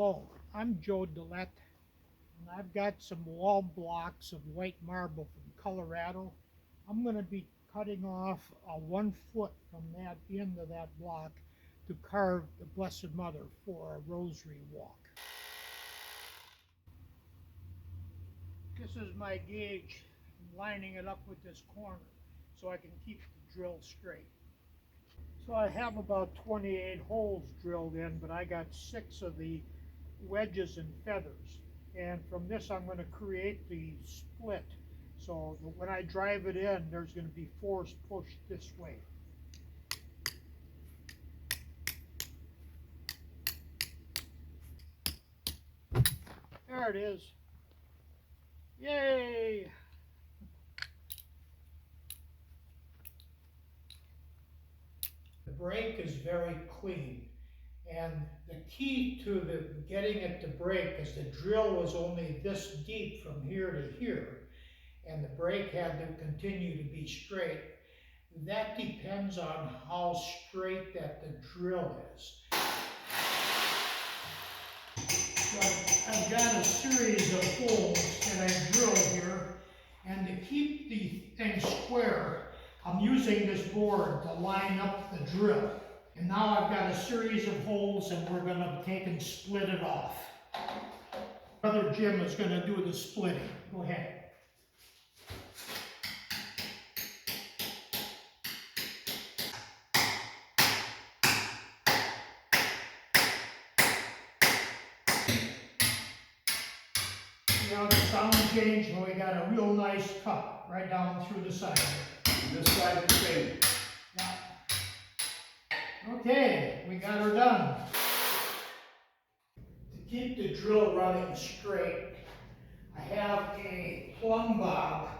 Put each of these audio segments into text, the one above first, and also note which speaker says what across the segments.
Speaker 1: Oh, I'm Joe Dillette, and I've got some wall blocks of white marble from Colorado. I'm going to be cutting off 1 foot from that end of that block to carve the Blessed Mother for a rosary walk. This is my gauge. I'm lining it up with this corner so I can keep the drill straight. So I have about 28 holes drilled in, but I got 6 of the wedges and feathers. And from this I'm going to create the split so that when I drive it in, there's going to be force pushed this way. There it is. Yay! The brake is very clean. And the key to getting it to break is the drill was only this deep from here to here, and the brake had to continue to be straight. That depends on how straight that the drill is. So I've got a series of holes that I drill here, and to keep the thing square, I'm using this board to line up the drill. And now I've got a series of holes, and we're going to take and split it off. Brother Jim is going to do the splitting. Go ahead. See how the sound changed? And we got a real nice cut right down through the side.
Speaker 2: This side the same.
Speaker 1: Yeah. Okay, we got her done. To keep the drill running straight, I have a plumb bob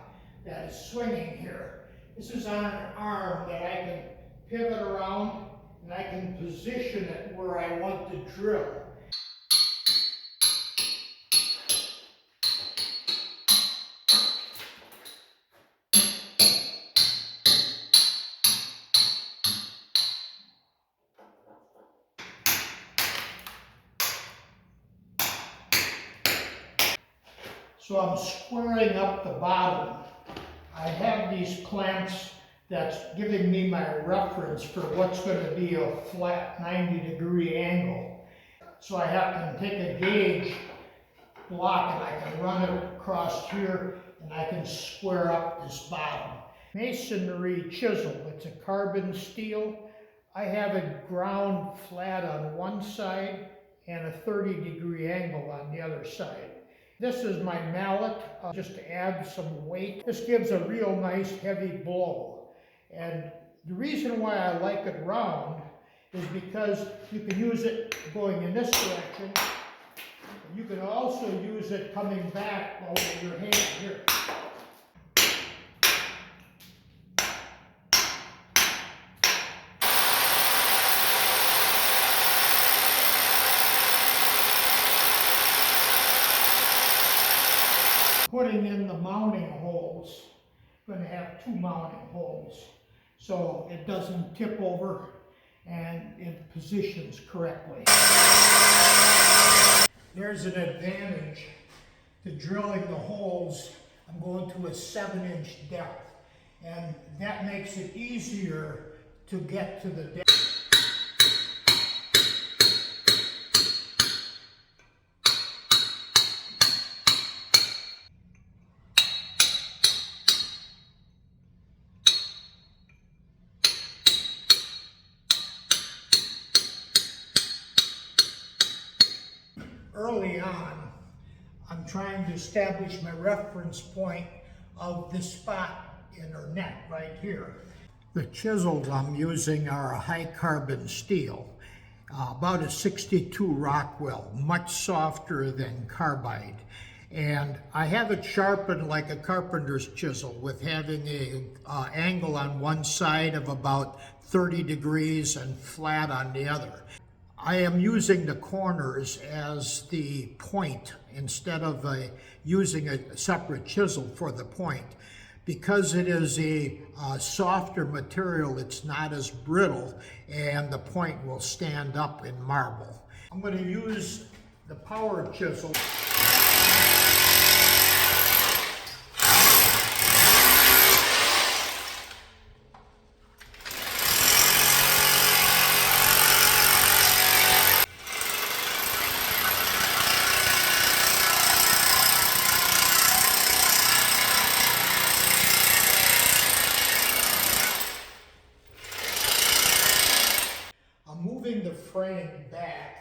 Speaker 1: that is swinging here. This is on an arm that I can pivot around, and I can position it where I want to drill. So I'm squaring up the bottom. I have these clamps that's giving me my reference for what's going to be a flat 90-degree angle. So I have to take a gauge block and I can run it across here, and I can square up this bottom. Masonry chisel, it's a carbon steel. I have it ground flat on one side and a 30-degree angle on the other side. This is my mallet, just to add some weight. This gives a real nice heavy blow. And the reason why I like it round is because you can use it going in this direction. You can also use it coming back over your hand here. Putting in the mounting holes, I'm going to have 2 mounting holes so it doesn't tip over and it positions correctly. There's an advantage to drilling the holes. I'm going to a 7-inch depth, and that makes it easier to get to the depth. Early on, I'm trying to establish my reference point of this spot in her neck right here. The chisels I'm using are a high carbon steel, about a 62 Rockwell, much softer than carbide. And I have it sharpened like a carpenter's chisel, with having a angle on one side of about 30 degrees and flat on the other. I am using the corners as the point instead of using a separate chisel for the point. Because it is a softer material, it's not as brittle, and the point will stand up in marble. I'm going to use the power chisel. I'm moving the frame back.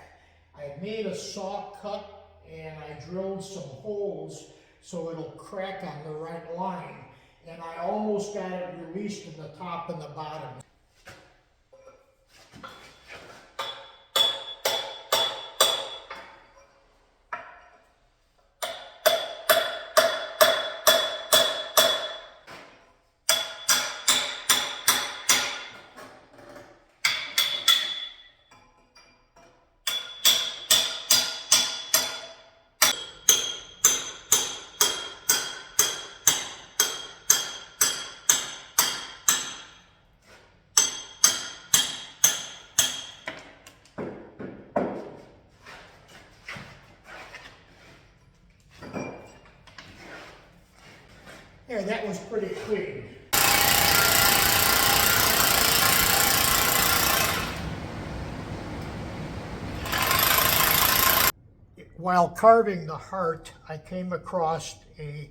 Speaker 1: I made a saw cut and I drilled some holes so it'll crack on the right line. And I almost got it released in the top and the bottom. Yeah, that was pretty clean. While carving the heart, I came across a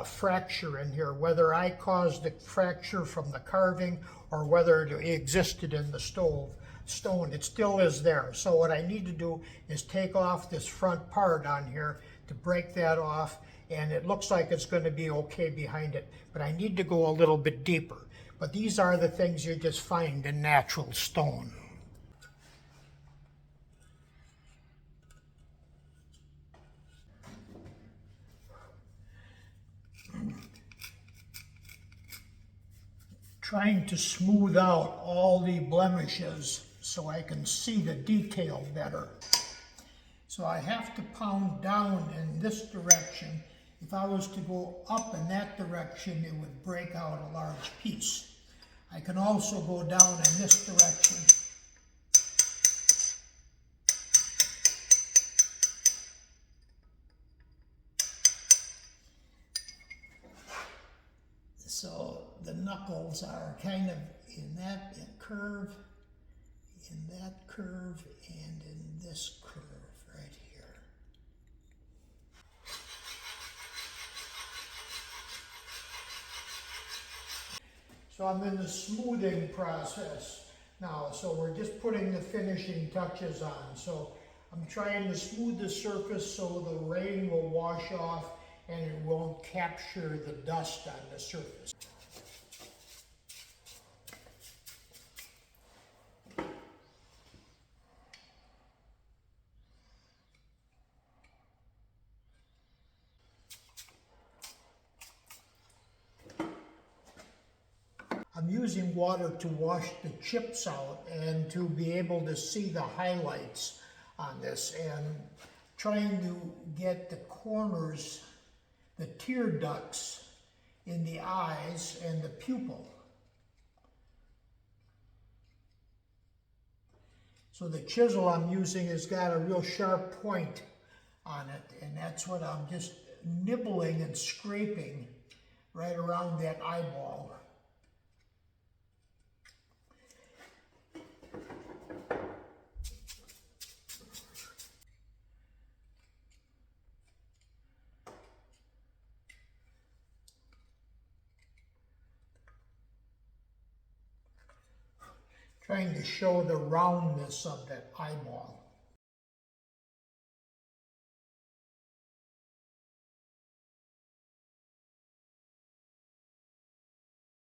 Speaker 1: fracture in here. Whether I caused the fracture from the carving or whether it existed in the stone, it still is there. So what I need to do is take off this front part on here to break that off, and it looks like it's going to be okay behind it. But I need to go a little bit deeper. But these are the things you just find in natural stone. Trying to smooth out all the blemishes so I can see the detail better. So I have to pound down in this direction. If I was to go up in that direction, it would break out a large piece. I can also go down in this direction. So the knuckles are kind of in that curve, and in this curve right here. So I'm in the smoothing process now, so we're just putting the finishing touches on. So I'm trying to smooth the surface so the rain will wash off and it won't capture the dust on the surface. I'm using water to wash the chips out and to be able to see the highlights on this, and trying to get the corners, the tear ducts in the eyes and the pupil. So the chisel I'm using has got a real sharp point on it, and that's what I'm just nibbling and scraping right around that eyeball. Trying to show the roundness of that eyeball.